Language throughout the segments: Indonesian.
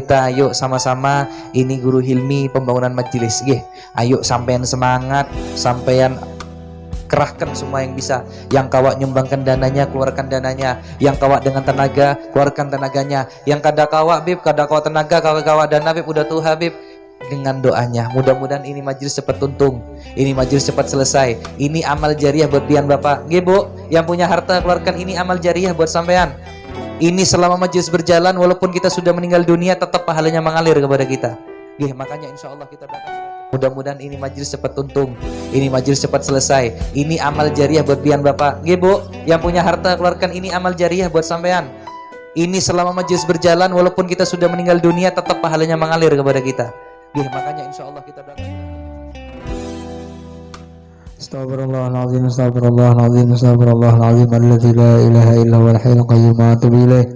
kita ayo sama-sama ini Guru Hilmi pembangunan majelis nggih. Ayo sampean semangat, sampean kerahkan semua yang bisa. Yang kawak nyumbangkan dananya, keluarkan dananya. Yang kawak dengan tenaga, keluarkan tenaganya. Yang kada kawak bib, kada kawak tenaga, kawak dana bib, udah tuh Habib. Dengan doanya, mudah-mudahan ini majelis cepat tuntung, ini majelis cepat selesai. Ini amal jariah buat pian bapak nggih Bu, yang punya harta keluarkan, ini amal jariah buat sampean. Ini selama majelis berjalan, walaupun kita sudah meninggal dunia, tetap pahalanya mengalir kepada kita nggih. Makanya insya Allah kita doakan, mudah-mudahan ini majelis cepat tuntung, ini majelis cepat selesai. Ini amal jariah buat pian bapak nggih Bu, yang punya harta keluarkan, ini amal jariah buat sampean. Ini selama majelis berjalan, walaupun kita sudah meninggal dunia, tetap pahalanya mengalir kepada kita. Makanya insya Allah kita doakan. Astagfirullahaladzim, astagfirullahaladzim, astagfirullahaladzim, alladzi la ilaha illa huwal hayyul qayyum wa atubu ilaih.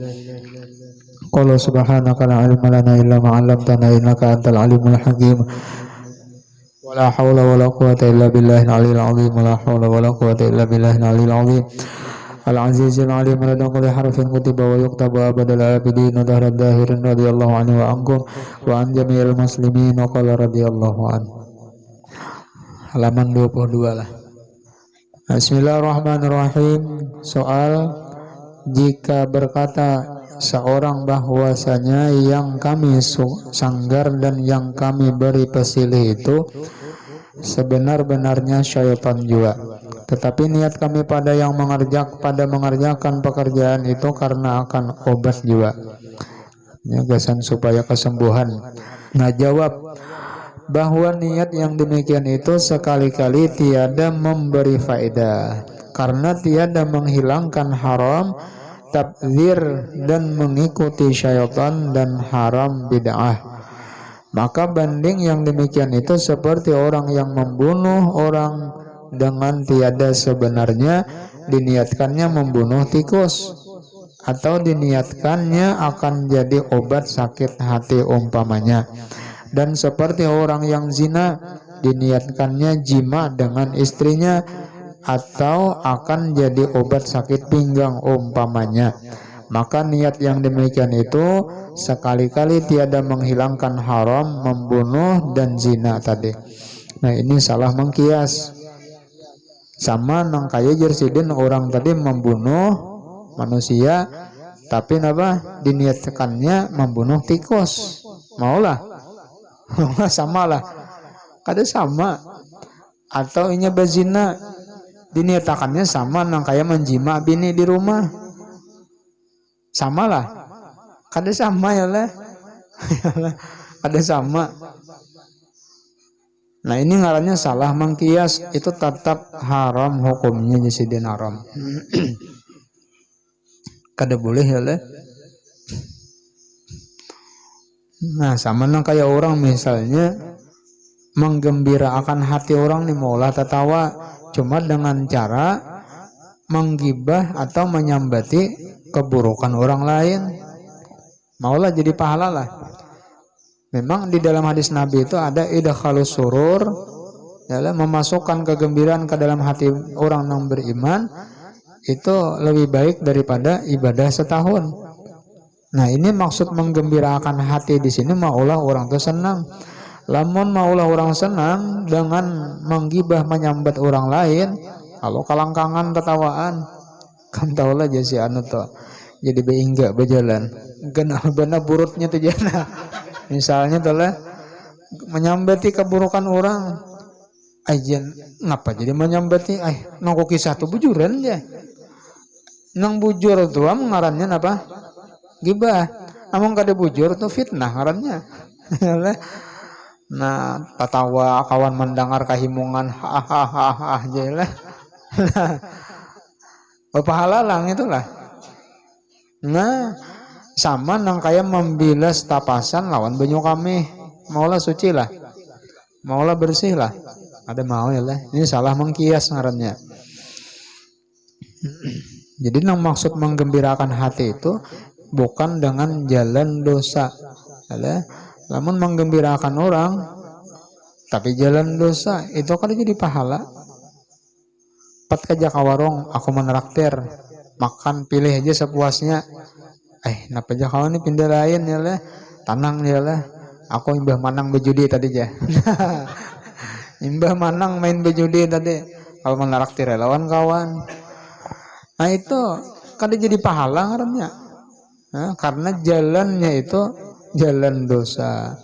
Qala subhanaka la ilma lana illa ma 'allamtana innaka antal alimul hakim. Wala haula wala quwwata illa billahil aliyil azim, wala haula wala quwwata illa billahil aliyil azim. Al-Azizul Alim lada kulli harfin kutiba wa yuktabu abadal abidin wa dahrad dahirin radiyallahu anhu wa ankum wa an jami'il muslimin wa qala radiyallahu anhu. Halaman 22 lah. Bismillahirrahmanirrahim. Soal, jika berkata seorang bahwasanya yang kami sanggar dan yang kami beri pesilih itu sebenar-benarnya syaitan juga, tetapi niat kami pada mengerjakan pekerjaan itu karena akan obat juga, gasan supaya kesembuhan. Nah, jawab bahwa niat yang demikian itu sekali-kali tiada memberi faedah, karena tiada menghilangkan haram, tabdzir dan mengikuti syaitan dan haram bid'ah. Maka banding yang demikian itu seperti orang yang membunuh orang dengan tiada sebenarnya, diniatkannya membunuh tikus, atau diniatkannya akan jadi obat sakit hati umpamanya. Dan seperti orang yang zina, diniatkannya jima dengan istrinya, atau akan jadi obat sakit pinggang umpamanya. Maka niat yang demikian itu sekali-kali tiada menghilangkan haram, membunuh dan zina tadi. Nah, ini salah mengkias. Sama nang kaya jersidin orang tadi membunuh manusia, tapi napa diniatkannya membunuh tikus. Maulah sama lah, kada sama. Atau inya bezina, diniatakannya sama nang kaya menjima bini di rumah. Samalah, kada sama ya lah. Kada sama. Nah, ini ngarannya salah mengkias, itu tetap haram hukumnya, jasidin haram. Kada boleh ya lah. Nah, sama nang kayak orang misalnya menggembirakan hati orang nih, maulah tertawa cuma dengan cara menggibah atau menyambati keburukan orang lain, maulah jadi pahala lah. Memang di dalam hadis Nabi itu ada idkhalus surur, adalah memasukkan kegembiraan ke dalam hati orang yang beriman, itu lebih baik daripada ibadah setahun. Nah, ini maksud menggembirakan hati di sini, maulah orang itu senang. Lamun maulah orang senang dengan menggibah menyambat orang lain, kalau kalangkangan ketawaan, kan tahulah jadi anu tuh, jadi beingga berjalan, kenal benar burutnya tuh jana. Misalnya tuh lah menyambati keburukan orang, aja ngapa jadi menyambati, nongko kisah tuh bujuran ya, nang bujur tuh ngarannya apa? Gibah. Among kada bujur tuh fitnah ngarannya. Nah, tatawa kawan mendengar kahimungan, hahaha aja lah. Berpahala lang itulah. Nah, sama nang kaya membilas tapasan lawan banyu kami, maulah suci lah, maulah bersih lah, ada mau ya lah. Ini salah mengkias ngarannya. Jadi nang maksud menggembirakan hati itu bukan dengan jalan dosa, ya. Namun menggembirakan orang tapi jalan dosa itu kan jadi pahala. Pat kaja kawarong, aku menraktir, makan pilih aja sepuasnya. Napa aja kawan ini pindah lain ya lah. Tanang ya lah. Aku imbah manang bejudi tadi ya. Imbah manang main bejudi tadi. Kalau menaraktir lawan kawan. Nah itu kada jadi pahala ngarannya. Nah, karena jalannya itu jalan dosa.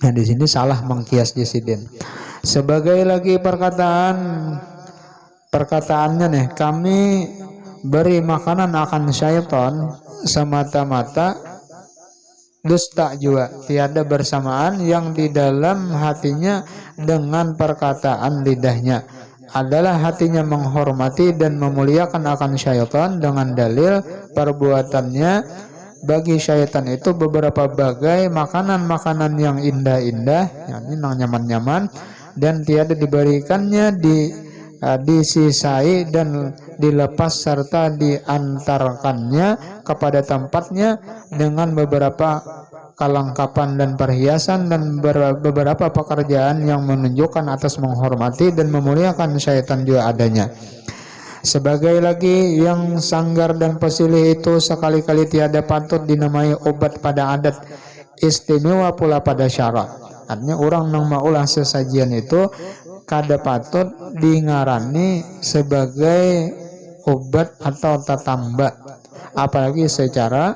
Nah di sini salah mengkias Jesiden. Sebagai lagi perkataannya nih, kami beri makanan akan syaitan semata-mata dusta juga, tiada bersamaan yang di dalam hatinya dengan perkataan lidahnya adalah hatinya menghormati dan memuliakan akan syaitan dengan dalil perbuatannya bagi syaitan itu beberapa bagai makanan-makanan yang indah-indah, yakni yang nyaman-nyaman, dan tiada diberikannya disisai dan dilepas serta diantarkannya kepada tempatnya dengan beberapa kelengkapan dan perhiasan dan beberapa pekerjaan yang menunjukkan atas menghormati dan memuliakan syaitan juga adanya. Sebagai lagi yang sanggar dan pesilih itu sekali-kali tiada patut dinamai obat pada adat, istimewa pula pada syarat. Artinya orang nang maulah sesajian itu kada patut dingarani sebagai obat atau tatamba, apalagi secara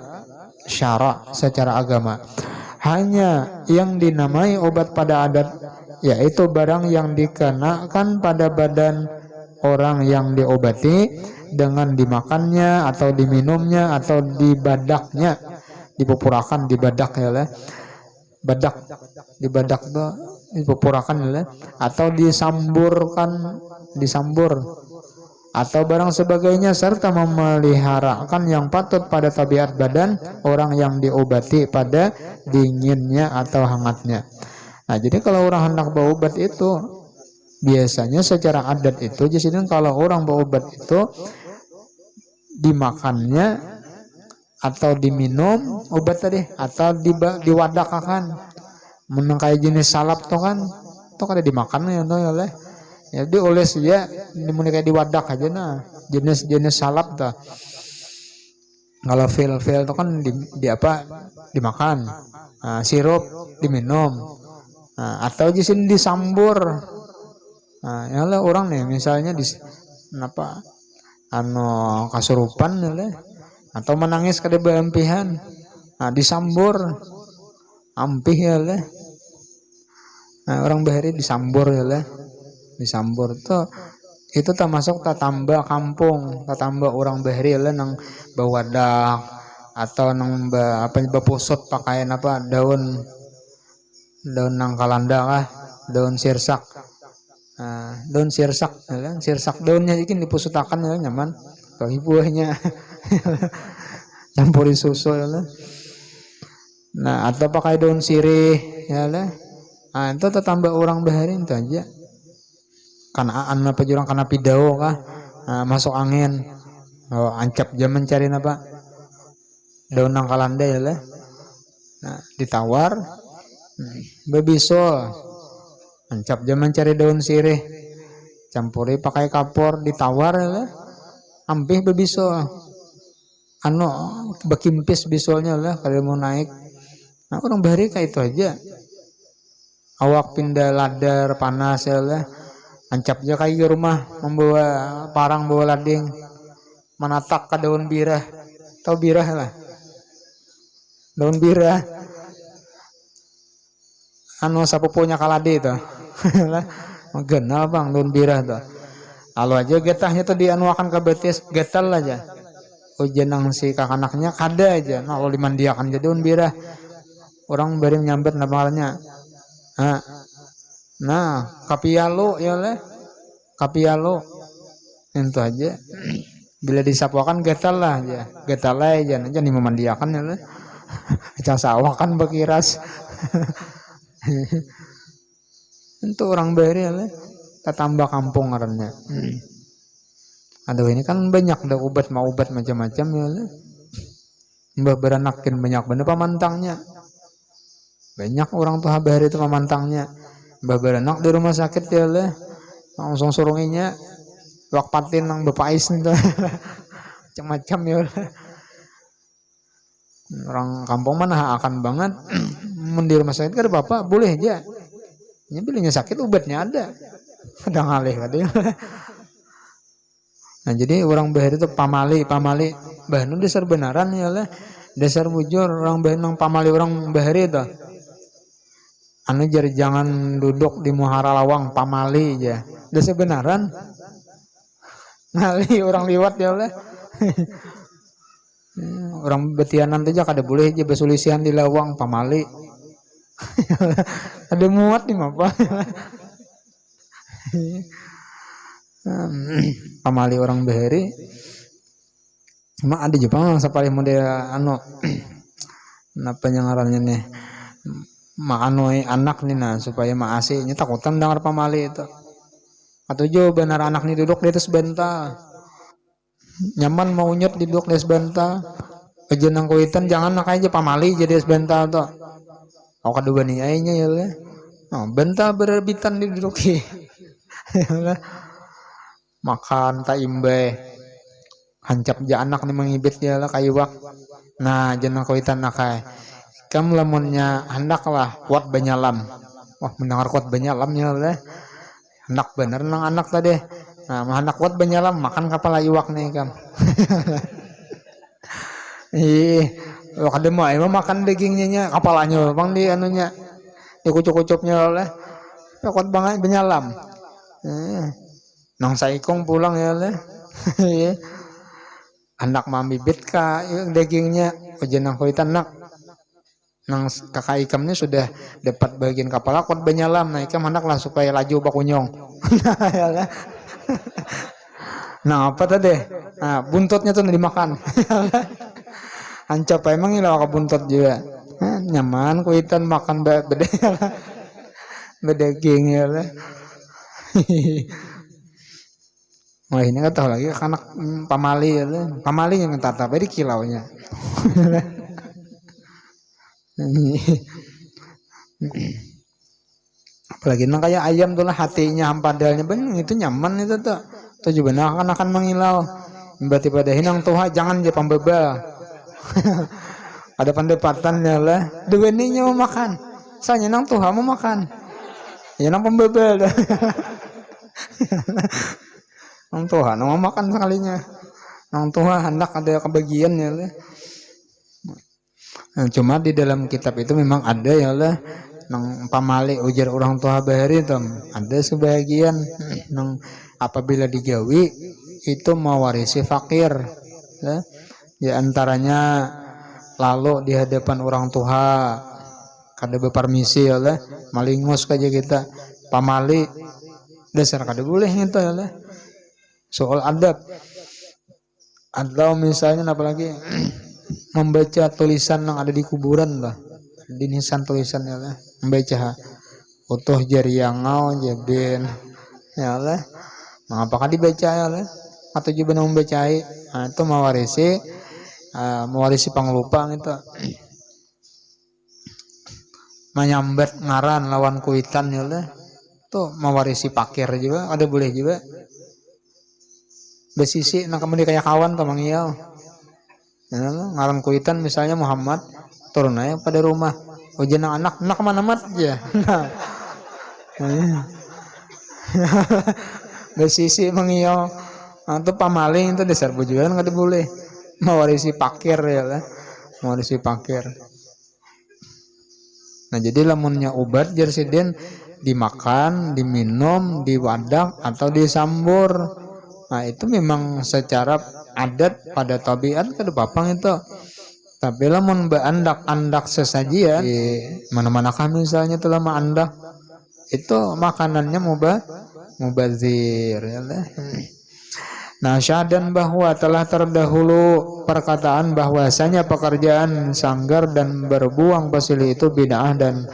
syarak, secara agama. Hanya yang dinamai obat pada adat yaitu barang yang dikenakan pada badan orang yang diobati dengan dimakannya atau diminumnya atau dibadaknya, dipupurakan dibadak ya lah, badak dibadak tuh dipupurakan ya lah, atau disambur atau barang sebagainya, serta memeliharakan yang patut pada tabiat badan orang yang diobati pada dinginnya atau hangatnya. Nah jadi kalau orang hendak berobat itu biasanya secara adat itu jadi kalau orang berobat itu dimakannya atau diminum obat tadi atau diwadakakan, menang kayak jenis salap tuh kan tuh kada dimakan ya tuh ya. Jadi oleh ya dimulai kayak diwadak aja nah jenis-jenis salap tuh. Kalau fil tuh kan di apa dimakan, nah, sirup diminum, nah, atau jisin disambur. Nah, ya lah orang nih misalnya di apa kasurupan ya lah, atau menangis kada beempihan, nah disambur ampih ya lah. Nah, orang bahari disambur ya lah. Disambur tuh itu termasuk tatamba kampung, tatamba orang bahari lah nang bawadak atau nang bapusut pakaian apa daun nang kalanda kah, daun sirsak. Daun sirsak ya, sirsak daunnya ikin dipusutakan ya nyaman bagi buahnya campuri susu ya lah. Nah atau pakai daun sirih ya lah. Nah itu tetambah orang bahari itu aja kanaan apa jurang kana pidao kah, masuk angin, ancap jam mencari apa daun nang kalanda ya lah. Nah ditawar bebiso ancap jam mencari daun sirih campuri pakai kapur ditawar ya lah. Ampih bebiso bekimpis bisolnya lah kalau mau naik. Nah orang bahari kayak itu aja awak pindah ladar panas ya lah, ancap aja kayak rumah membawa parang bawa lading menatak ke daun birah, tahu birah lah, daun birah sapupunya kalade itu lah genal bang daun birah tuh. Kalau aja getahnya tuh dianuakan ke betis getal aja ujian nang si kakanaknya kada aja nah kalau dimandiakan jadi daun birah orang bari nyambet namanya nah kapialo ya lah, kapialo itu aja bila disapuakan getal lah aja, getal aja aja memandiakan ya lah cang sawakan bekiras itu orang bahari ya lah, tetambah kampung ngarannya. Aduh ini kan banyak dah obat macam-macam ya lah. Mbah beranakin banyak bener pamantangnya. Banyak orang tua bahari itu pamantangnya. Mbah beranak di rumah sakit ya lah. Langsung surunginya wakpatin nang bepais itu. Macam-macam ya lah. Orang kampung mana akan banget mun di rumah sakit kan bapak boleh aja. Nya bilangnya sakit obatnya ada. Udah ngalih katanya. Nah jadi orang bahari itu pamali bahan dasar benaran ya lah. Dasar bujur orang bahari nang pamali orang bahari itu. Anu jadi jangan duduk di muhara lawang pamali aja. Dasar benaran. Ngali orang liwat ya lah. Orang betianan aja kada boleh aja besulisian di lawang pamali. Ada muat nih apa? Pamali orang bahari. Cuma ada Jepang sapari model anu napa ngarannya nih maanoi anak nih nah supaya maasinya takutan dengar pamali itu. Atau jo benar anak nih duduk di atas bantal. Nyaman mau nyut duduk di atas bantal. Aja nang kuitan jangan nak aja pamali jadi atas bantal tuh. Aku kedua nih ainya ya lah. Oh, bantal berbitan di duduk makan tak imbe. Hancap ja anak nih mengibit dia lah kayu wak. Nah jangan kuitan nakai. Kamu lamunnya hendaklah kuat banyalam. Wah mendengar kuat banyalamnya lah. Hendak bener nang anak tadi. Nah hendak kuat banyalam makan kapal iwak nih kam. Kada mau emang makan dagingnya kapalanya bang di anunya di kucup-kucupnya lah. Kuat banget banyalam. Nang saikong pulang ya lah. Anak mambibit ka dagingnya ujian nang kuitan nak nang kakak ikamnya sudah dapat bagian kepala kuat banyalam nah ikam hendaklah supaya laju bakunyong. Nah apa tadi nah buntutnya tuh dimakan. Ancap emang ilah ke buntut juga nyaman kuitan makan bedaging ya lah. Wah ini nggak tahu lagi anak pamali ya lah. Pamali yang tatap di kilaunya. Apalagi nang kayak ayam tuh lah hatinya hampadalnya bener itu nyaman itu tuh. Tuh juga akan mengilau. Berarti pada hinang tuha jangan dia pembebal. Ada pendepatannya lah. Dua ininya mau makan. Soalnya nang tuha mau makan. Ya nang pembebal. Nang tuha nang mau makan sekalinya. Nang tuha hendak ada kebagiannya lah. Nah, cuma di dalam kitab itu memang ada ya lah nang pamali ujar orang tua bahari itu ada sebagian nang apabila digawi itu mewarisi fakir ya. Di antaranya lalu di hadapan orang tua kada bepermisi ya lah malingos kaja kita pamali dasar kada boleh itu ya lah soal adab atau misalnya apalagi membaca tulisan yang ada di kuburan lah di nisan tulisannya lah membaca utuh jariangau jabin ya lah nah, apakah dibaca ya lah atau juga membacai nah, itu mewarisi panglupang itu menyambat ngaran lawan kuitan ya lah itu mewarisi pakir juga ada boleh juga besisi nak kemudian kayak kawan tuh mangiau ya, ngaran kuitan misalnya Muhammad turun aja pada rumah ujian anak mana mat ya besisi mangiau itu pamaling itu dasar bujuan nggak boleh mewarisi pakir ya lah mewarisi pakir. Nah jadi lamunnya obat jersiden dimakan diminum diwadak atau disambur. Nah itu memang secara adat pada tabiat kada papang itu. Tapi lamun andak sesajian di mana-mana kami misalnya telah andak itu makanannya mubazir ya lah. Nah syahadan bahwa telah terdahulu perkataan bahwasanya pekerjaan sanggar dan berbuang pasili itu bid'ah dan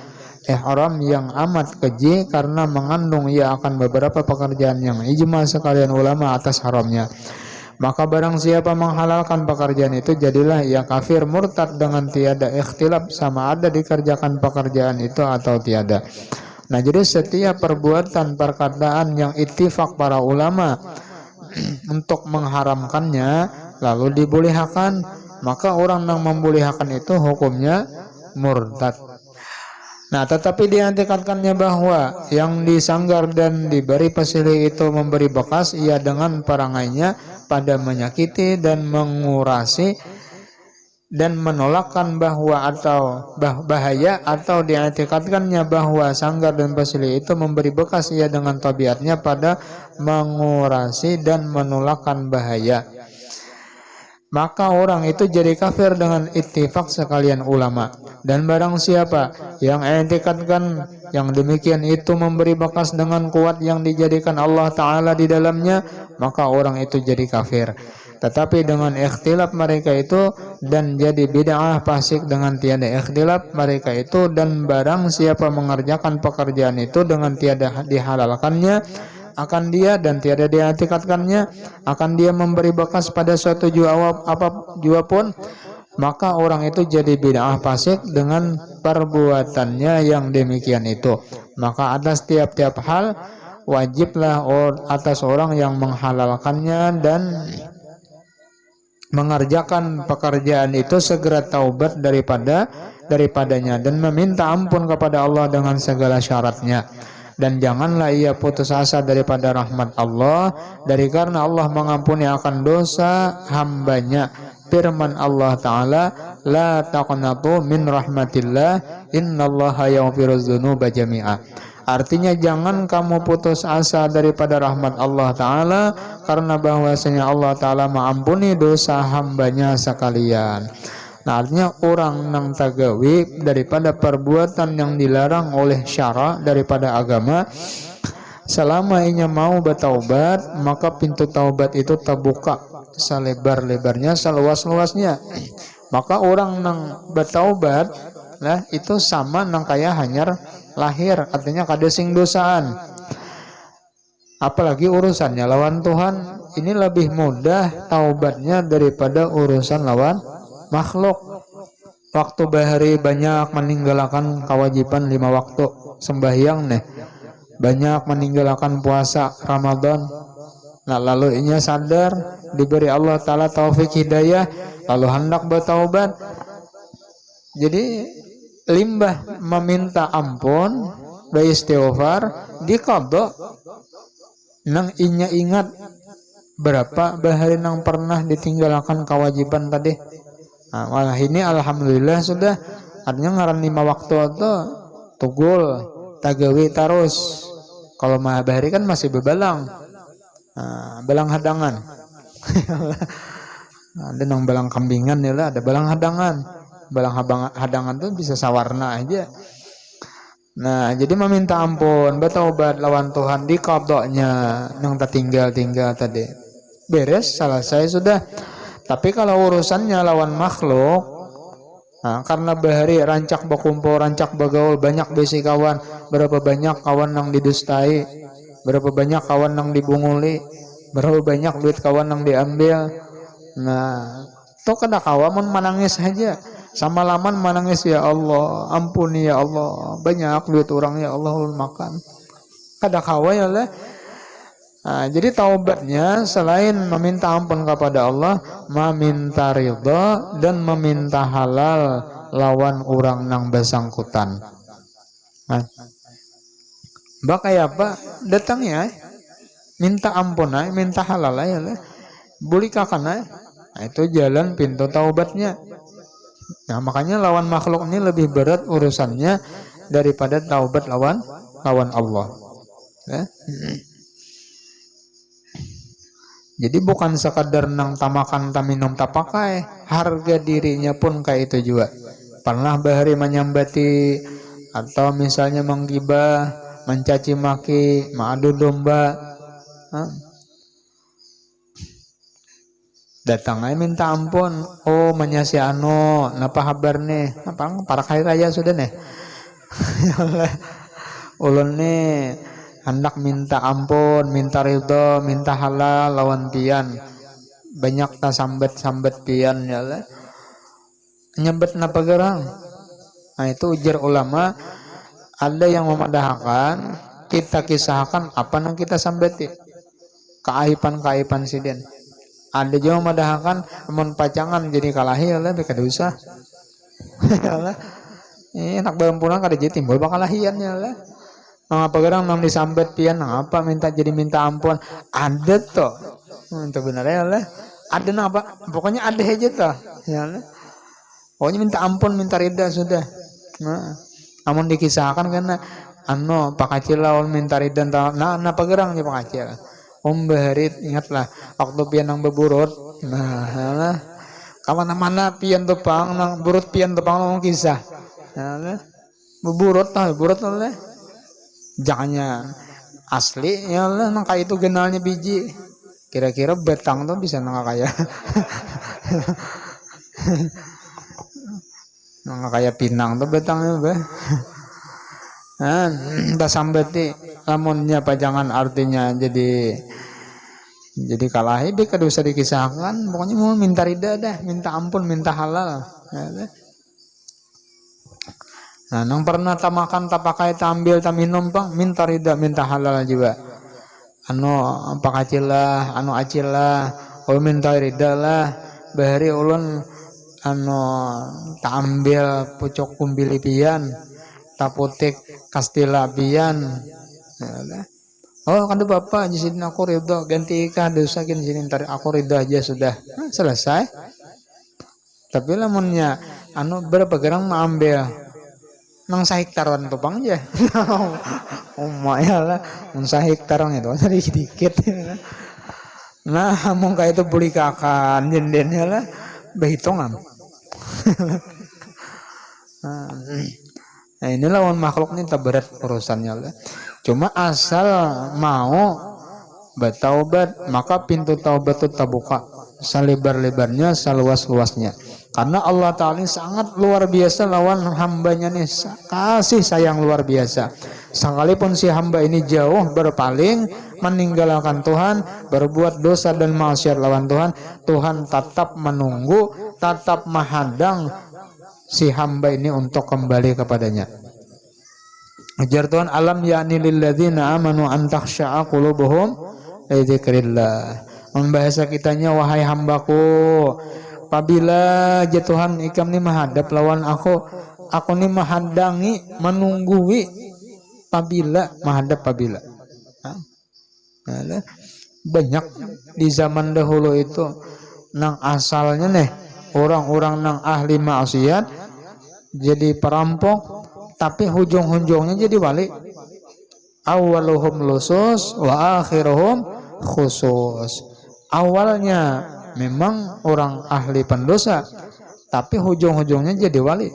ihram yang amat keji karena mengandung ia akan beberapa pekerjaan yang ijma sekalian ulama atas haramnya. Maka barang siapa menghalalkan pekerjaan itu jadilah ia kafir murtad dengan tiada ikhtilaf sama ada dikerjakan pekerjaan itu atau tiada. Nah jadi setiap perbuatan perkataan yang ittifaq para ulama untuk mengharamkannya lalu dibolehkan maka orang yang membolehkan itu hukumnya murtad. Nah, tetapi diantikatkannya bahwa yang disanggar dan diberi pesili itu memberi bekas ia dengan perangainya pada menyakiti dan mengurasi dan menolakkan bahwa atau bahaya, atau diantikatkannya bahwa sanggar dan pesili itu memberi bekas ia dengan tabiatnya pada mengurasi dan menolakkan bahaya, maka orang itu jadi kafir dengan ittifaq sekalian ulama. Dan barang siapa yang i'tikadkan yang demikian itu memberi bekas dengan kuat yang dijadikan Allah Ta'ala di dalamnya, maka orang itu jadi kafir. Tetapi dengan ikhtilaf mereka itu dan jadi bid'ah fasik dengan tiada ikhtilaf mereka itu, dan barang siapa mengerjakan pekerjaan itu dengan tiada dihalalkannya akan dia dan tiada diatikatkannya akan dia memberi bekas pada suatu jua pun, maka orang itu jadi bid'ah fasik dengan perbuatannya yang demikian itu. Maka atas tiap-tiap hal wajiblah atas orang yang menghalalkannya dan mengerjakan pekerjaan itu segera taubat daripadanya dan meminta ampun kepada Allah dengan segala syaratnya. Dan janganlah ia putus asa daripada rahmat Allah, karena Allah mengampuni akan dosa hambanya. Firman Allah Ta'ala, la taqnatu min rahmatillah innallaha yaghfiruz dzunuba jami'a. Artinya jangan kamu putus asa daripada rahmat Allah Ta'ala, karena bahwasanya Allah Ta'ala mengampuni dosa hambanya sekalian. Nah, artinya orang yang tagawi daripada perbuatan yang dilarang oleh syara daripada agama, selama ia mau bertaubat, maka pintu taubat itu terbuka selebar-lebarnya, seluas-luasnya. Maka orang yang bertaubat lah itu sama nang kaya hanyar lahir, artinya kada sing dosaan. Apalagi urusannya lawan Tuhan, ini lebih mudah taubatnya daripada urusan lawan makhluk. Waktu bahari banyak meninggalkan kewajiban 5 waktu sembahyang nih, banyak meninggalkan puasa Ramadan. Nah, lalu inya sadar diberi Allah Ta'ala taufik hidayah, lalu hendak bertaubat, jadi limbah meminta ampun beristighfar diqadha nang inya ingat berapa bahari nang pernah ditinggalkan kewajiban tadi. Nah, malah ini alhamdulillah sudah, artinya ngaran 5 waktu itu tugul tagawi terus. Kalau bahari kan masih bebalang, balang hadangan. Ada nang balang kambingan ya lah, ada balang hadangan. Balang hadangan tuh bisa sawarna aja. Nah, jadi meminta ampun, bertaubat lawan Tuhan diqadhanya nang tertinggal tadi. Beres, selesai sudah. Tapi kalau urusannya lawan makhluk, nah, karena bahari rancak berkumpul, rancak bergaul, banyak besi kawan, berapa banyak kawan yang didustai, berapa banyak kawan yang dibunguli, berapa banyak duit kawan yang diambil. Nah, itu kada kawan menangis saja. Sama laman menangis, ya Allah, ampuni ya Allah, banyak duit orang ya Allah makan. Kada kawan ya lah. Nah, jadi taubatnya selain meminta ampun kepada Allah, meminta ridha dan meminta halal lawan orang nang bersangkutan. Nah, bakaya apa? Datangnya minta ampun aja, minta halal aja lah. Boleh kakan aja. Nah, itu jalan pintu taubatnya. Nah, makanya lawan makhluk ini lebih berat urusannya daripada taubat lawan Allah. Ya. Jadi bukan sekadar nang tamakan taminum tapakai, harga dirinya pun kayak itu juga. Pernah bahari menyambati atau misalnya menggibah, mencaci maki, mengadu domba, datang aja minta ampun. Oh, menyasi napa kabar nih? Apa para kaya raya sudah nih? Ulun nih hendak minta ampun, minta ridho, minta halal lawan pian. Banyak ta sambet pian ya lah. Nyebet napa gerang? Nah, itu ujar ulama, ada yang memadahkan kita kisahkan apa yang kita sambeti. Keaiban sidin. Ada juga madahakan mun pacangan jadi kalahi lah beka dosa. Yalah. Enak barempunan kada jadi timbul bakalahian lah. Apa gerang mang disambet pian apa minta jadi minta ampun. Ada tuh. Itu benar ya lah. Ada apa? Pokoknya ada aja tuh. Ya lah. Pokoknya minta ampun, minta ridha sudah. Nah, namun dikisahkan karena Pak Kacil lawan minta ridha nah pagerang ya Pak Kacil. Berit ingatlah waktu pian nang beburut. Nah, kemana-mana pian tepang nang burut pian tepang ngomong kisah. Nah, beburut lah. Jangannya asli ya lah nang kayak itu genalnya biji. Kira-kira betang tuh bisa nang kayak nang kayak pinang tuh betangnya be. Nah, dah sambeti lamunnya pajangan artinya jadi kalahi be kada usah dikisahkan, pokoknya mau minta ridha dah, minta ampun, minta halal. Ya, nah, nang pernah tak makan, tak pakai, tak ambil, tak minum bang, minta ridha, minta halal juga. Apa kacil lah, acil lah, minta ridha lah, bahari ulun tak ambil pucuk kumbili pian. Taputik kastila pian. Oh kan bapak di sini aku ridho ganti ikah dosa gini sini ntar aku ridho aja sudah selesai. Tapi lamunnya berapa gerang mau ambil nang sahektaran topang aja. Ya lah nang sahektaran itu sedikit. Nah mungkin itu beli kakan jendennya lah berhitungan. Nah ini lawan makhluk ini tak berat urusannya lah. Cuma asal mau bertaubat maka pintu taubat itu terbuka selebar-lebarnya, seluas-luasnya. Karena Allah Ta'ala sangat luar biasa lawan hambanya nih, kasih sayang luar biasa. Sekalipun si hamba ini jauh berpaling meninggalkan Tuhan, berbuat dosa dan maksiat lawan Tuhan, Tuhan tetap menunggu, tetap menghadang si hamba ini untuk kembali kepadanya. Ajar Tuhan alam ya'ni lilladzina amanu an takhsha'a qulubuhum li dzikrillah. Membahasa kitanya wahai hambaku, apabila ya Tuhan ikam ni menghadap lawan aku ni menghadangi, menunggui apabila menghadap apabila. Banyak di zaman dahulu itu nang asalnya nih orang-orang nang ahli maksiat jadi perampok tapi hujung-hujungnya jadi wali. Awaluhum lusus wa akhiruhum khusus. Awalnya memang orang ahli pendosa tapi hujung-hujungnya jadi wali.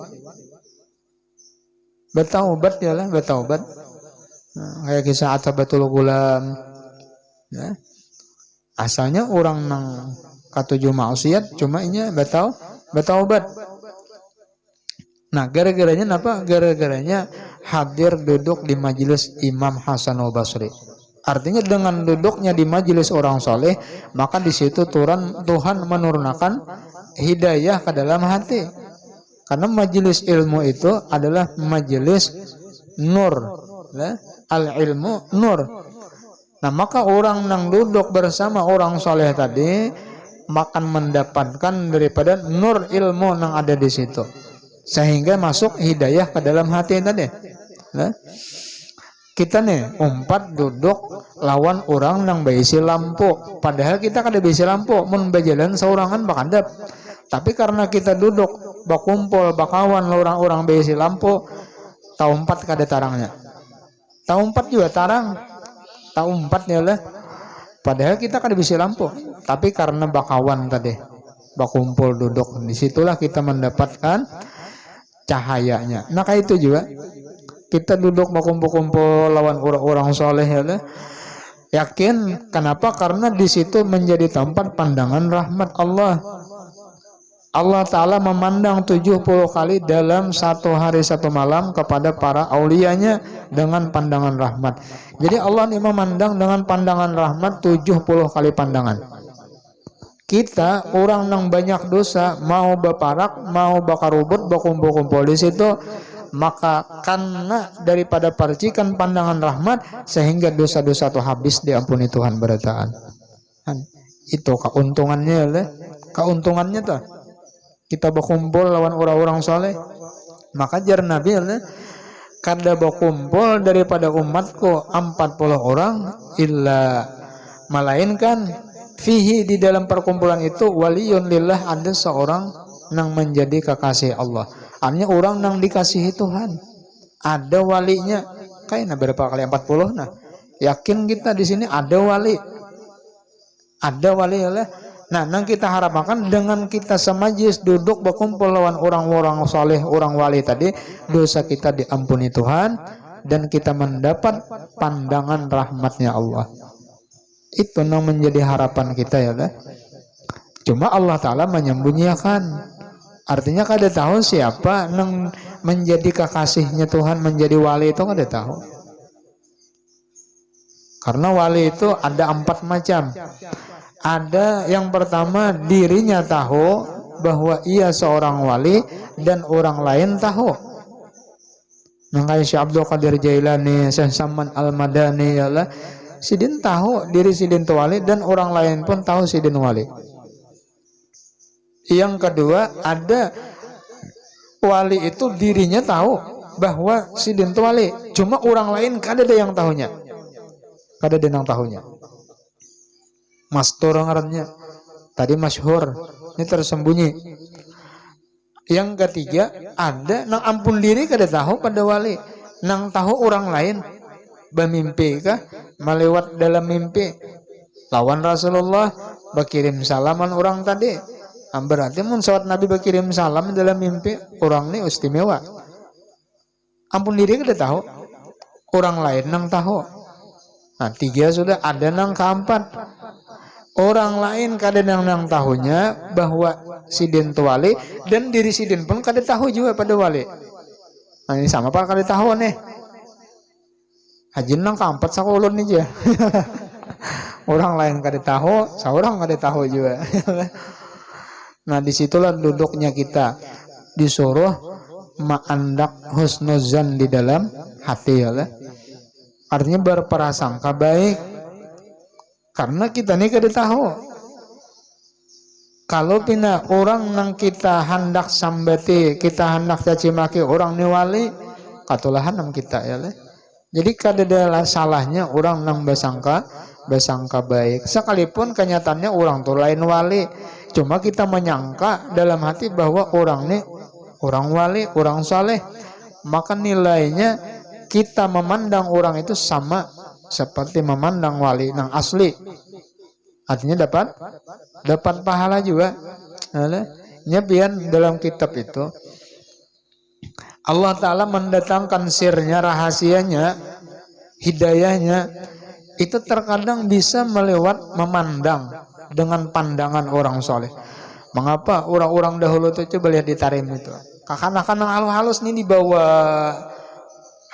Bertaubat ya lah, bertaubat. Nah, kayak kisah Atabatul Gulam. Nah, asalnya orang nang katujuh maksiat cuma ini bertaubat. Nah, gara-garanya apa? Gara-garanya hadir duduk di majelis Imam Hasan al-Basri. Artinya dengan duduknya di majelis orang soleh, maka di situ Tuhan menurunkan hidayah ke dalam hati. Karena majelis ilmu itu adalah majelis nur, al-ilmu nur. Nah, maka orang yang duduk bersama orang soleh tadi makan mendapatkan daripada nur ilmu yang ada di situ. Sehingga masuk hidayah ke dalam hati tadi. Nah, kita nih umpat duduk lawan orang yang beisi lampu. Padahal kita kada beisi lampu, mun berjalan seorangan bakandap. Tapi karena kita duduk bakumpul bakawan orang-orang beisi lampu, tahu umpat kada tarangnya. Tahu umpat juga tarang. Tahu umpatnya lah. Padahal kita kada beisi lampu, tapi karena bakawan tadi bakumpul duduk, disitulah kita mendapatkan cahayanya. Nah kayak itu juga kita duduk berkumpul-kumpul lawan orang-orang soleh ya lah. Yakin kenapa? Karena di situ menjadi tempat pandangan rahmat Allah. Allah Ta'ala memandang 70 kali dalam satu hari satu malam kepada para aulianya dengan pandangan rahmat. Jadi Allah ini memandang dengan pandangan rahmat 70 kali pandangan. Kita orang yang banyak dosa mau berparak, mau bakar rubut, berkumpul-kumpul di situ, maka karena daripada percikan pandangan rahmat sehingga dosa-dosa itu habis diampuni Tuhan berataan. Itu keuntungannya ya. Keuntungannya tuh kita berkumpul lawan orang-orang soleh. Maka jar Nabi ya, kada berkumpul daripada umatku 40 orang illa melainkan fihi di dalam perkumpulan itu waliyun lillah, ada seorang nang menjadi kekasih Allah. Artinya orang nang dikasihi Tuhan. Ada walinya. Kayaknya berapa kali 40 nah. Yakin kita di sini ada wali. Ada wali ya. Nah, nang kita harapkan dengan kita semajlis duduk berkumpul lawan orang-orang saleh, orang wali tadi, dosa kita diampuni Tuhan dan kita mendapat pandangan rahmatnya Allah. Itu nang menjadi harapan kita ya. Cuma Allah Ta'ala menyembunyikan. Artinya kada tahu siapa nang menjadi kekasihnya Tuhan, menjadi wali itu kada tahu. Karena wali itu ada 4 macam. Ada yang pertama dirinya tahu bahwa ia seorang wali dan orang lain tahu. Makanya Syekh Abdul Qadir Jailani, Syekh Saman Al-Madani ya lah, sidin tahu diri sidin itu wali dan orang lain pun tahu sidin wali. Yang kedua, ada wali itu dirinya tahu bahwa sidin itu wali, cuma orang lain kada ada yang tahunya. Kada ada yang tahunya. Mastur ngarannya. Tadi masyhur, ini tersembunyi. Yang ketiga, ada nang ampun diri kada tahu pada wali, nang tahu orang lain. Bermimpi kah? Melewat dalam mimpi. Lawan Rasulullah berkirim salaman orang tadi. Berarti mun salat Nabi berkirim salam dalam mimpi, orang ini istimewa. Ampun diri kada tahu. Orang lain nang tahu. Nah, 3 sudah, ada nang keempat. Orang lain kada nang tahunya bahwa sidin itu wali dan diri sidin pun kada tahu juga pada wali. Nah, ini sama pak kada tahu nih. Haji nang keempat sakulun aja. Orang lain kada tahu, seorang kada tahu juga. Nah, disitulah duduknya kita, disuruh ma'andak husnuzan di dalam hati ya. Artinya berprasangka baik. Karena kita ini kada tahu. Kalau pina orang nang kita hendak sambati, kita hendak caci maki orang ni wali, katulahan nang kita ya. Jadi kada ada salahnya orang nang besangka baik. Sekalipun kenyataannya orang tu lain wali, cuma kita menyangka dalam hati bahwa orang ni orang wali, orang saleh, maka nilainya kita memandang orang itu sama seperti memandang wali nang asli. Artinya dapat pahala juga. Nyepian dalam kitab itu Allah Ta'ala mendatangkan sirnya, rahasianya, hidayahnya itu terkadang bisa melewat memandang dengan pandangan orang soleh. Mengapa orang-orang dahulu itu coba lihat di Tarim itu, kakak-kakak halus-halus nih dibawa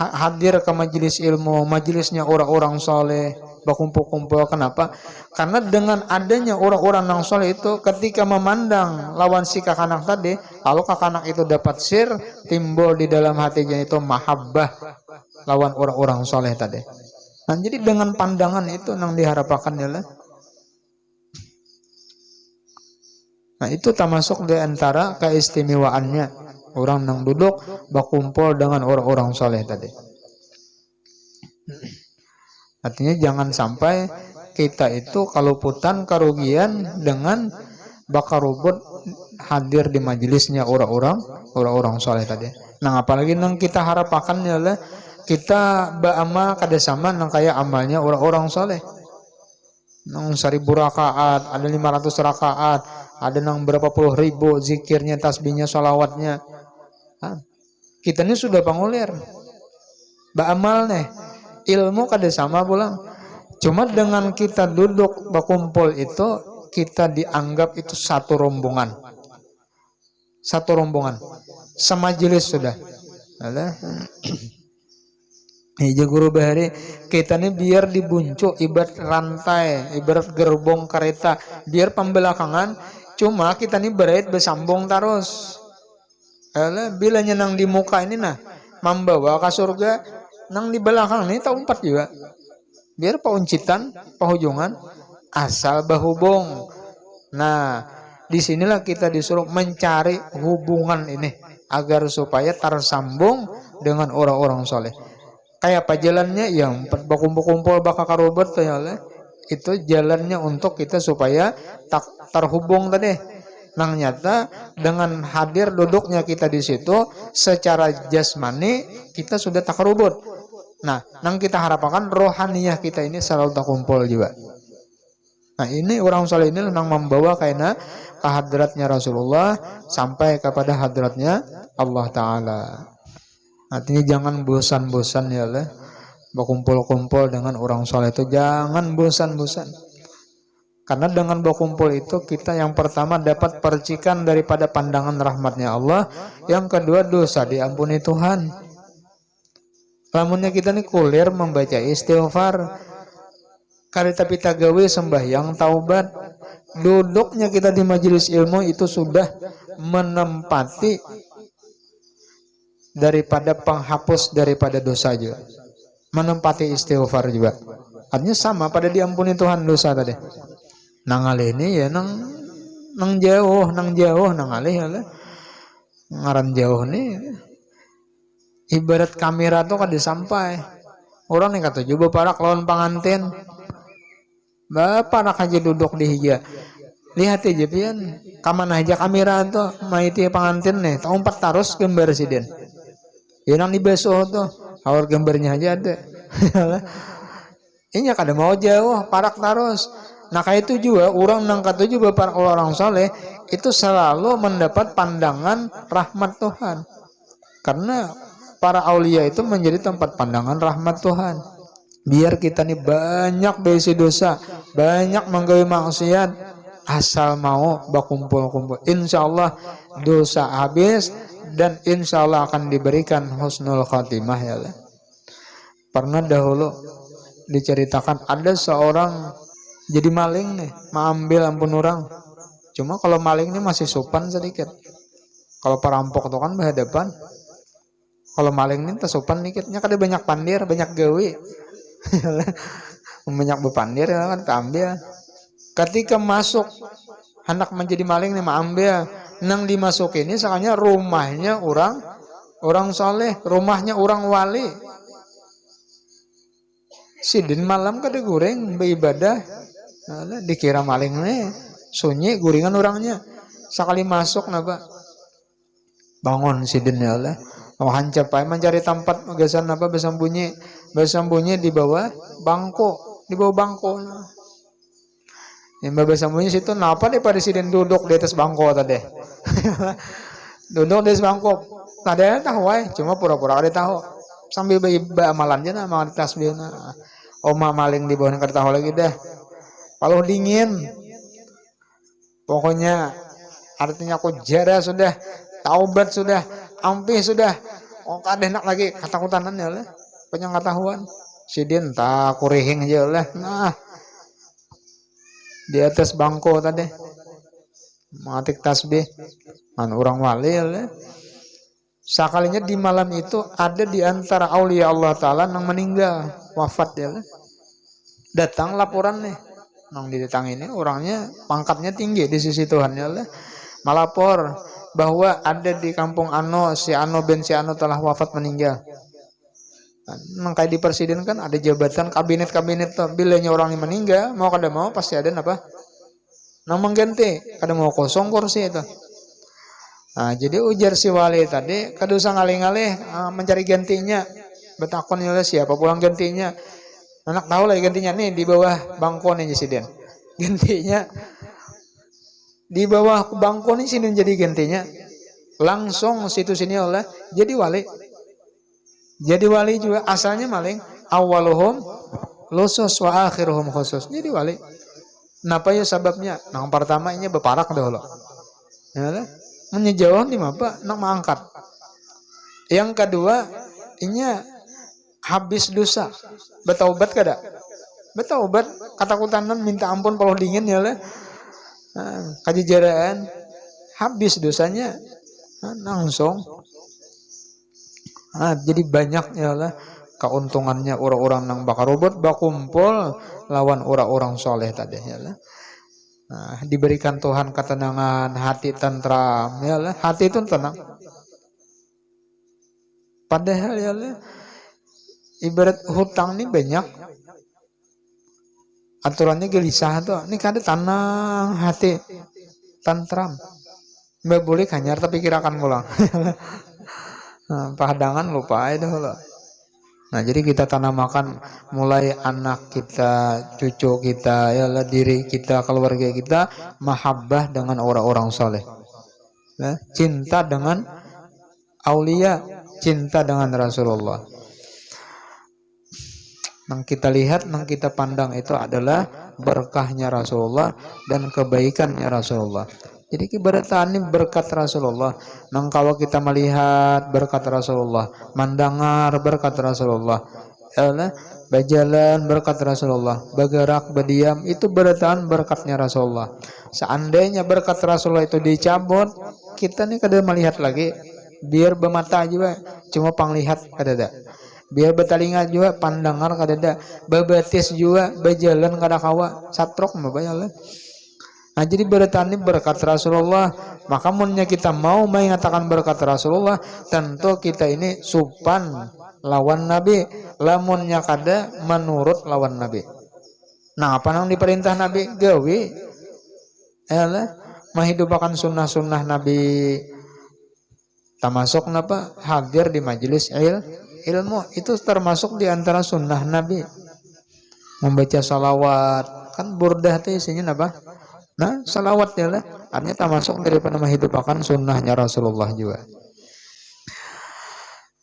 hadir ke majelis ilmu, majelisnya orang-orang soleh, berkumpul-kumpul. Kenapa? Karena dengan adanya orang-orang yang soleh itu, ketika memandang lawan si kakanak tadi, lalu kakanak itu dapat sir, timbul di dalam hatinya itu mahabbah lawan orang-orang soleh tadi. Nah, jadi dengan pandangan itu yang diharapkan ya. Nah, itu termasuk di antara keistimewaannya orang yang duduk berkumpul dengan orang-orang soleh tadi. Artinya jangan sampai kita itu kaluputan kerugian dengan bakarubut hadir di majelisnya orang-orang soleh tadi. Nah, apalagi nang kita harapkan adalah kita beramal kada sama nang kayak amalnya orang-orang soleh. Nang 1000 rakaat, ada 500 rakaat, ada nang berapa puluh ribu zikirnya, tasbihnya, sholawatnya. Kita ini sudah pangulir beramal nih, ilmu kada sama pulang. Cuma dengan kita duduk berkumpul itu, kita dianggap itu satu rombongan, semajelis sudah. Hija guru bahari kita ini biar dibuncuk ibarat rantai, ibarat gerbong kereta, biar pembelakangan. Cuma kita ini berait bersambung terus. Bila nang di muka ini nah membawa ke surga, nang di belakang ini tak umpat juga. Biar pauncitan, pahujungan, asal berhubung. Nah, disinilah kita disuruh mencari hubungan ini agar supaya tersambung dengan orang-orang soleh. Kayak apa jalannya? Yang berkumpul-kumpul bakal karobot ya Allah. Itu jalannya untuk kita supaya tak terhubung tadi. Nang nyata dengan hadir duduknya kita di situ secara jasmani kita sudah tak karobot. Nah, nang kita harapkan rohaniyah kita ini selalu tak kumpul juga. Nah, ini orang soleh ini yang membawa karena kehadratnya Rasulullah sampai kepada hadratnya Allah Ta'ala. Artinya jangan bosan-bosan ya Allah berkumpul-kumpul dengan orang soleh itu, jangan bosan-bosan. Karena dengan berkumpul itu kita yang pertama dapat percikan daripada pandangan rahmatnya Allah, yang kedua dosa diampuni Tuhan. Lamunnya kita nih kulir membaca istighfar, kali tapi tagawe sembahyang taubat, duduknya kita di majelis ilmu itu sudah menempati daripada penghapus daripada dosa juga, menempati istighfar juga. Artinya sama pada diampuni Tuhan dosa tadi. Nang alih ini ya nang jauh nang alih ya ngaran jauh nih ibarat kamera tuh kan disampai orang nih kata coba parak lawan pangantin. Bapak nak aja duduk di hija. Lihat aja pian, kaman aja kamera tuh maiti pengantin nih, tahun 4 tarus gambar siden. Ya nang dibeso tuh, awal gambarnya aja ada. Ini kada mau jauh, parak tarus. Nah kayak itu juga orang nang kata juga para orang soleh itu selalu mendapat pandangan rahmat Tuhan. Karena para aulia itu menjadi tempat pandangan rahmat Tuhan. Biar kita nih banyak berisi dosa, banyak menggawe maksiat, asal mau berkumpul-kumpul, insya Allah dosa habis dan insya Allah akan diberikan husnul khatimah ya Allah. Pernah dahulu diceritakan ada seorang jadi maling nih, mengambil ampun orang. Cuma kalau maling ini masih sopan sedikit. Kalau perampok itu kan berhadapan. Kalau maling ini tersopan dikitnya, kada banyak pandir, banyak gawe. Banyak bepandir kan ambil. Ketika masuk hendak menjadi maling nih ambil, nang dimasuk ini soalnya rumahnya orang soleh, rumahnya orang wali. Sidin malam kada goreng beribadah, dikira maling nih sunyi guringan orangnya. Sekali masuk napa bangun sidinnya lah. Oh hancap aja mencari tempat gasan apa bersembunyi di bawah bangko, Yang bersembunyi situ napa deh pada siden duduk di atas bangko tadi. Duduk di atas bangko. Tadi tahu cuma pura-pura ada tahu. Sambil amalannya nah amalan tasbih nah. Oma maling di bawah kada tahu lagi dah. Kalau dingin. Pokoknya artinya aku jara sudah, taubat sudah, ampih sudah. Oh kada enak lagi ketakutan ya lah. Pengetahuan. Sidin tak kurihing aja lah. Nah. Di atas bangko tadi. Mengatik tasbih. Orang wali ya lah. Sekalinya di malam itu ada di antara aulia Allah Ta'ala yang meninggal, wafat ya lah. Datang laporan nih. Nang didatang ini orangnya pangkatnya tinggi di sisi Tuhan ya lah. Melapor bahwa ada di kampung Ano, si Ano bin si Ano telah wafat meninggal. Nang kayak di presiden kan ada jabatan kabinet tuh. Bilanya orang yang meninggal, mau kada mau pasti ada apa? Nang mengganti, kada mau kosong kursi itu. Nah, jadi ujar si wali tadi, kada usah ngalih-ngalih mencari gantinya. Betakon ya siapa pulang gantinya. Anak tahu lah gantinya nih di bawah bangko nih presiden. Gantinya di bawah bangko nih sini jadi gantinya. Langsung situ sini oleh jadi wali. Jadi wali juga asalnya maling, awaluhum lusus wa akhiruhum khusus. Jadi wali. Kenapa ya sebabnya? Yang pertama ini berparak dahulu. Ya, menyejauh di apa? Nak mengangkat. Yang kedua, ini habis dosa. Bertaubat kada? Bertaubat, ketakutan minta ampun kalau dingin ya lah. Kajijaraan habis dosanya langsung. Jadi banyak ya Allah keuntungannya orang-orang nang bakarobot bakumpul lawan orang-orang soleh tadi ya lah. Nah, diberikan Tuhan ketenangan, hati tentram ya lah, hati itu tenang. Padahal ya lah, ibarat hutang nih banyak aturannya gelisah tuh, ini kada tenang hati tentram. Mbak boleh kanyar tapi kirakan ngulang. Nah, padangan lupa aja lah. Nah, jadi kita tanamakan mulai anak kita, cucu kita, ya lah, diri kita, keluarga kita, mahabbah dengan orang-orang soleh. Ya, cinta dengan aulia, cinta dengan Rasulullah. Yang kita lihat, yang kita pandang itu adalah berkahnya Rasulullah dan kebaikannya Rasulullah. Jadi ibaratnya ini berkat Rasulullah. Nang kalau kita melihat berkat Rasulullah, mendengar berkat Rasulullah, ya, berjalan berkat Rasulullah, bergerak, berdiam itu berataan berkatnya Rasulullah. Seandainya berkat Rasulullah itu dicabut, kita nih kada melihat lagi. Biar bermata juga, cuma panglihat kada ada. Biar bertelinga juga, pandangar kada ada. Berbatis juga, berjalan kada kawa, satrok mabayal. Nah, jadi bertani berkat Rasulullah, maka munnya kita mau mengatakan berkat Rasulullah, tentu kita ini supan lawan Nabi, lamunnya kada menurut lawan Nabi. Nah, apa nang diperintah Nabi gawe? Yalah, menghidupakan sunnah-sunnah Nabi. Termasuk napa? Hadir di majelis ilmu itu termasuk di antara sunnah Nabi. Membaca salawat, kan burdah itu isinya apa? Nah, salawat ya lah, artinya termasuk daripada menghidupakan sunnahnya Rasulullah juga.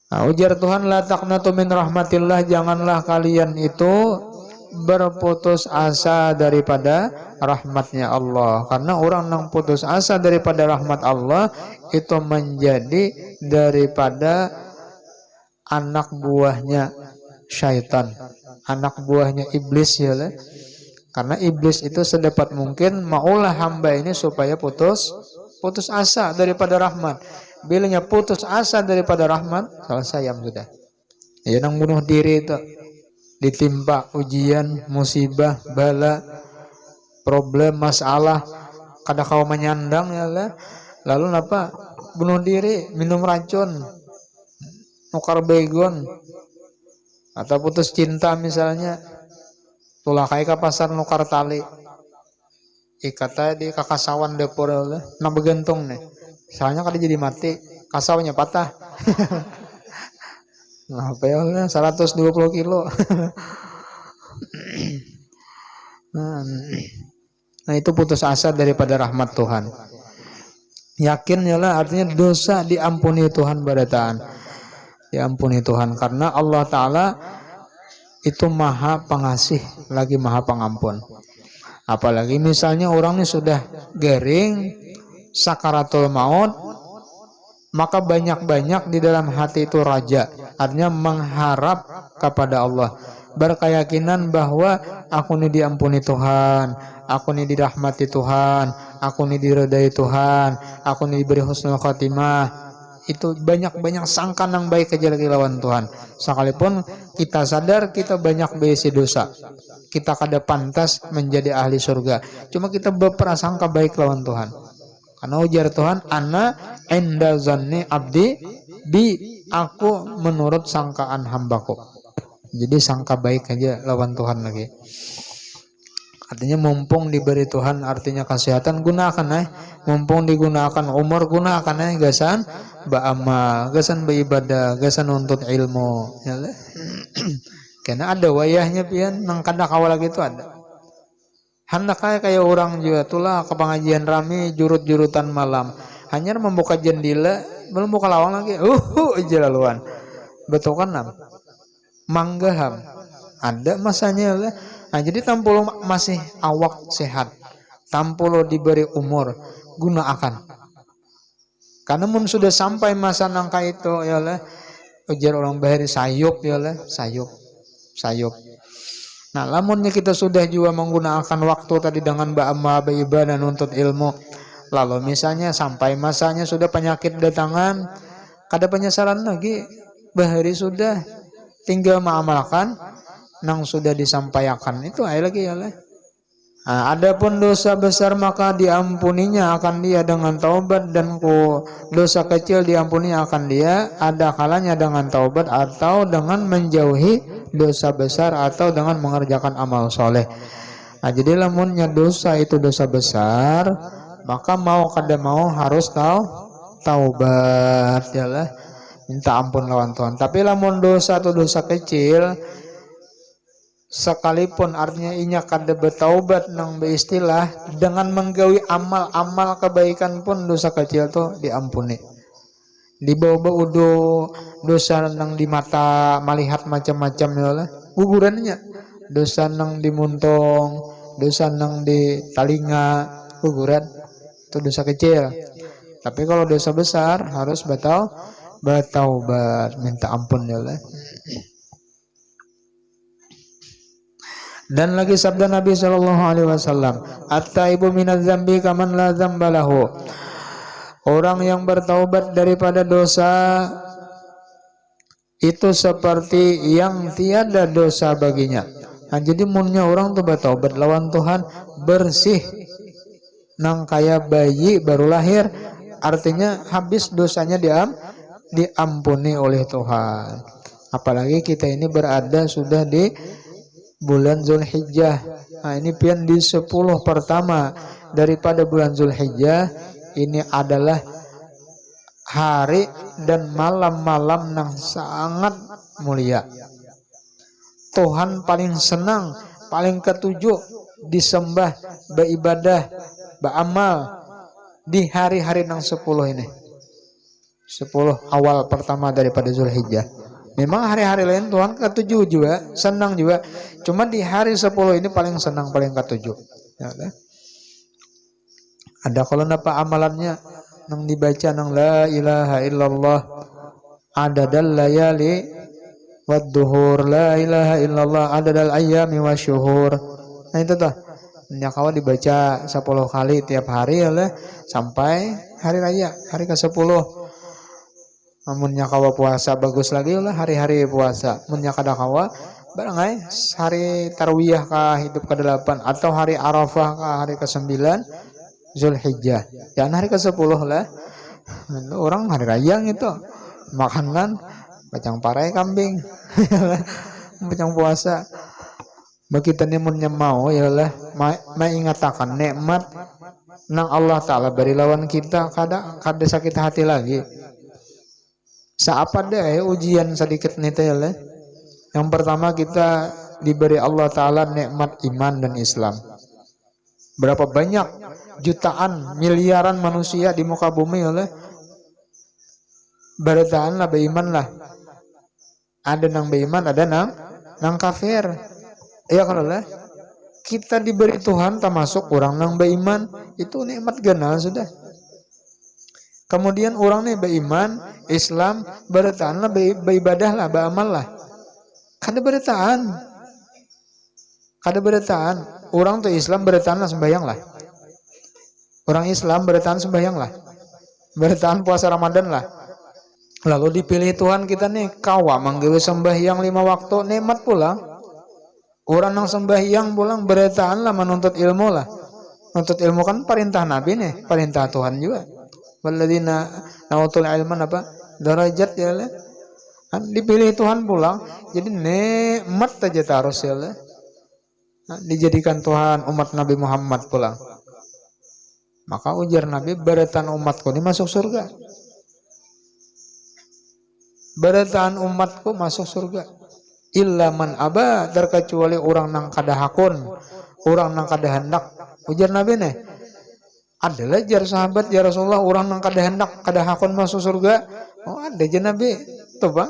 Nah, ujar Tuhan, la taqnatu min rahmatillah, janganlah kalian itu berputus asa daripada rahmatnya Allah. Karena orang yang putus asa daripada rahmat Allah itu menjadi daripada anak buahnya syaitan, anak buahnya iblis ya lah. Karena iblis itu sedapat mungkin maulah hamba ini supaya putus asa daripada rahmat. Bilanya putus asa daripada rahmat, selesai yang sudah. Ya, yang bunuh diri itu ditimpa ujian, musibah, bala, problem, masalah, kada kau menyandang ya lah. Lalu apa? Bunuh diri, minum racun, nukar begon, atau putus cinta misalnya. Tulah kai ka pasar nukar tali. Ikatnya di kakasawan depor lah, na begentung nih. Soalnya kada jadi mati, kasawnya patah. Nah, apa ya lah 120 kilo. Nah, itu putus asa daripada rahmat Tuhan. Yakin ya lah, artinya dosa diampuni Tuhan barataan. Diampuni Tuhan karena Allah Ta'ala itu maha pengasih lagi maha pengampun. Apalagi misalnya orang ini sudah garing sakaratul maut, maka banyak-banyak di dalam hati itu raja, artinya mengharap kepada Allah, berkeyakinan bahwa aku ini diampuni Tuhan, aku ini dirahmati Tuhan, aku ini diridai Tuhan, aku ini diberi husnul khotimah. Itu banyak-banyak sangka yang baik aja lagi lawan Tuhan. Sekalipun kita sadar kita banyak berisi dosa, kita kada pantas menjadi ahli surga, cuma kita berprasangka baik lawan Tuhan. Karena ujar Tuhan, ana inda zanni abdi bi, aku menurut sangkaan hambaku. Jadi sangka baik aja lawan Tuhan lagi. Artinya mumpung diberi Tuhan, artinya kesehatan gunakan mumpung digunakan umur gunakan gasan beramal, gasan beribadah, gasan nuntut ilmu ya. Karena ada wayahnya pian nang kada kawal lagi itu ada. Hendak kayak orang juga tulah ke pengajian rame jurut-jurutan malam. Hanya membuka jendela, belum buka lawang lagi. Aja laluan. Betul kan nam? Manggaham. Ada masanya lah. Nah, jadi tampulo masih awak sehat, tampulo diberi umur, gunakan. Karena mun sudah sampai masa nangka itu ya lah, ujar orang bahari sayup ya lah, sayup. Nah, lamunnya kita sudah juga menggunakan waktu tadi dengan beribadah dan nuntut ilmu, lalu misalnya sampai masanya sudah penyakit datangan, kada penyesalan lagi, bahari sudah tinggal mengamalkan nang sudah disampaikan itu aja lagi ya lah. Nah, adapun dosa besar maka diampuninya akan dia dengan taubat, dan dosa kecil diampuni akan dia ada kalanya dengan taubat atau dengan menjauhi dosa besar atau dengan mengerjakan amal soleh. Nah, jadi lamunnya dosa itu dosa besar, maka mau kada mau harus taubat ya lah, minta ampun lawan Tuhan. Tapi lamun dosa atau dosa kecil, sekalipun artinya inya kada bertaubat nang beristilah dengan menggawi amal-amal kebaikan pun dosa kecil tuh diampuni. Di bawah dosa nang di mata melihat macam-macam ya lah, gugurannya. Dosa nang di muntung, dosa nang di talinga, guguran itu dosa kecil. Tapi kalau dosa besar harus bertaubat, minta ampun ya lah. Dan lagi sabda Nabi Shallallahu Alaihi Wasallam, "At-taibu minadz-dzambi kaman la dzambalahu." Orang yang bertaubat daripada dosa itu seperti yang tiada dosa baginya. Nah, jadi munnya orang tuh bertaubat lawan Tuhan bersih, nang kayak bayi baru lahir, artinya habis dosanya diampuni oleh Tuhan. Apalagi kita ini berada sudah di bulan Zulhijjah. Nah, ini pian di 10 pertama daripada bulan Zulhijjah. Ini adalah hari dan malam-malam yang sangat mulia. Tuhan paling senang, paling ketujuh disembah, beribadah, beramal di hari-hari yang 10 ini. 10 awal pertama daripada Zulhijjah. Memang hari-hari lain Tuhan ketujuh juga, senang juga. Cuma di hari 10 ini paling senang, paling ketujuh. Ya, ada kalau napa amalannya nang dibaca nang la ilaha illallah adadal layali wad duhur, la ilaha illallah adadal ayyami wasyuhur. Nah itu tuh. Nyakawa dibaca 10 kali tiap hari ya lah, sampai hari raya, hari ke-10. Munnya kawa puasa bagus lagi lah hari-hari puasa. Munnya kada kawa barangay hari tarwiyah kah hidup ke-8 atau hari Arafah kah hari ke-9 Zulhijjah. Jangan hari ke-10 lah. Orang hari raya gitu. Makanan bacang parai kambing. Bacang puasa. Begitu munnya mau ya lah mengingatakan nikmat nang Allah taala beri lawan kita kada sakit hati lagi. Saapa deh ujian sedikit nih teh ya. Yang pertama kita diberi Allah Ta'ala nikmat iman dan Islam. Berapa banyak jutaan, miliaran manusia di muka bumi ya. Beritaan lah beriman lah. Ada nang beriman, ada nang kafir. Ya kalau lah kita diberi Tuhan termasuk orang nang beriman, itu nikmat ganal sudah. Kemudian orang nih beriman, Islam, bertahan lah, beribadah lah, beramal lah. Kada bertahan. Orang tuh Islam bertahan lah, sembahyang lah. Orang Islam bertahan sembahyang lah. Bertahan puasa Ramadan lah. Lalu dipilih Tuhan kita nih, kawa manggawe sembahyang 5 waktu, nikmat pulang. Orang yang sembahyang pulang bertahan lah, menuntut ilmu lah. Menuntut ilmu kan perintah Nabi nih, perintah Tuhan juga. Walladzina nautul ilman apa darajat ya lah. Dipilih Tuhan pulang, jadi nikmat aja taros ya lah. Dijadikan Tuhan umat Nabi Muhammad pulang. Maka ujar Nabi, beratan umatku ini masuk surga. Beratan umatku masuk surga. Illa man aba, terkecuali orang nang kada hakun, orang nang kada hendak. Ujar Nabi nih, adalah jar sahabat ya Rasulullah orang nang kada hendak kada hakun masuk surga. Oh ada aja Nabi tuh bang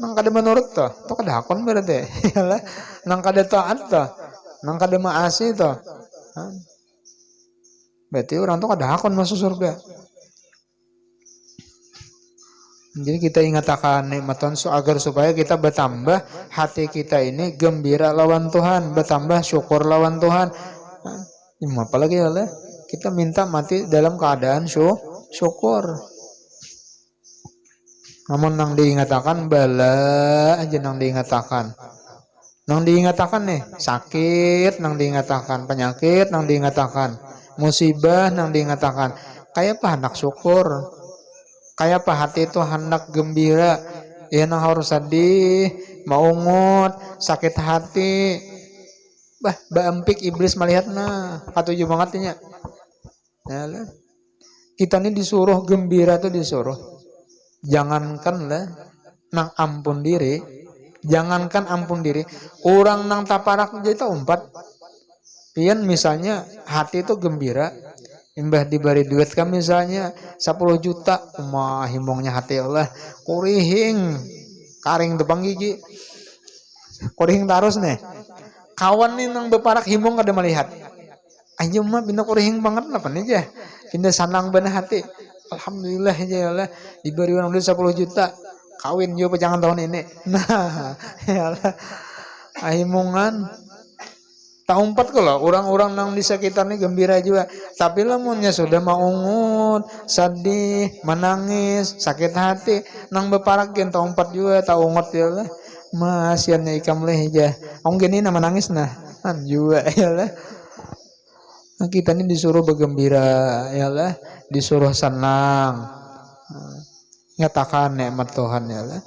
nang kada menurut tuh kada hakun berarti yalah nang kada taat tuh nang kada maasi tuh berarti orang tuh kada hakun masuk surga. Jadi kita ingat akan nikmat Tuhan agar supaya kita bertambah hati kita ini gembira lawan Tuhan, bertambah syukur lawan Tuhan. Apalagi ya lah kita minta mati dalam keadaan syukur. Namun nang diingatakan bala aja nang diingatakan. Nang diingatakan nih sakit, nang diingatakan penyakit, nang diingatakan musibah, nang diingatakan. Kayak apa hendak syukur, kayak apa hati itu hendak gembira, ya nang harus sedih, maungut, sakit hati. Bah, empik iblis melihatna, katuju bangetnya. Ya lah. Kita ini disuruh gembira tuh disuruh. Jangankan lah nang ampun diri, jangankan ampun diri, orang nang taparak jadi umpat. Pian misalnya hati itu gembira, imbah diberi duit kan misalnya 10 juta, mah himongnya hati Allah, kurihing, karing tepang gigi, kurihing tarus nih. Kawan nih nang beparak himong kada melihat. Ayo mah pindah kurihing banget lah pan aja. Pindah sanang benar hati. Alhamdulillah aja ya Allah diberi orang duit 10 juta. Kawin juga jangan tahun ini. Nah, ya Allah. Ahimongan. Tahun 4 kalau orang-orang nang di sekitar ini gembira juga. Tapi lamunnya sudah maungut, sedih, menangis, sakit hati, nang beparakin tahun 4 juga taungot ya Allah. Masiannya ikam leh aja. Ong gini nama nangis nah. Kan juga ya Allah. Nah, kita ini disuruh bergembira ya Allah, disuruh senang. Nyatakan nikmat Tuhan ya Allah.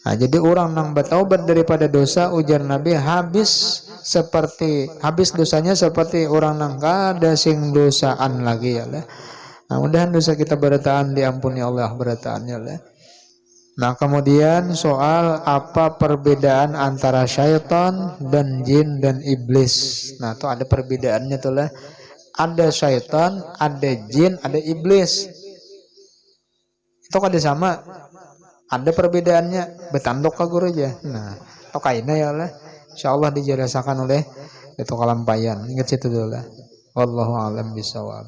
Nah, jadi orang nang bertaubat daripada dosa ujar Nabi habis dosanya seperti orang nang kada sing dosaan lagi ya Allah. Nah, mudahan dosa kita berataan diampuni Allah berataan ya Allah. Nah, kemudian soal apa perbedaan antara syaitan dan jin dan iblis. Nah, itu ada perbedaannya tuh lah. Ada syaitan, ada jin, ada iblis. Itu kada sama. Ada perbedaannya. Betandok ka guru aja. Nah, itu kainnya ya Allah. Insyaallah dijelasakan oleh itu kalampayan. Ingat situ dulu lah. Wallahu a'lam bishawab.